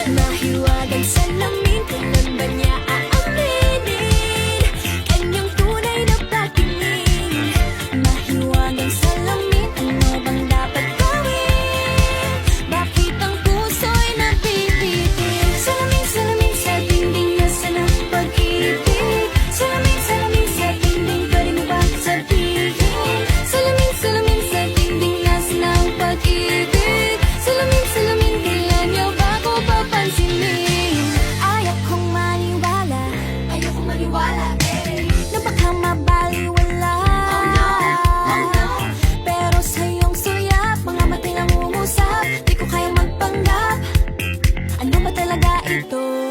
Mahiwagang salamin, kailan ba niya aaminin kanyang tunay na pagtingin? Mahiwagang salamin, ano bang dapat gawin? Bakit ang puso'y nabibitin? Salamin, salamin sa dingding, nasa ng pag-ibig? Salamin, salamin sa dingding, pwede mo ba sabihin? Salamin, salamin sa dingding, nasa ng pag-ibig? Salamin, salamin, kailan niya ba ko papansinin? Ayokong maniwala, na baka mabaliwala. Oh no, pero sa iyong sulyap, mga mata'y nangungusap, di ko kayang magpanggap. Ano ba talaga ito?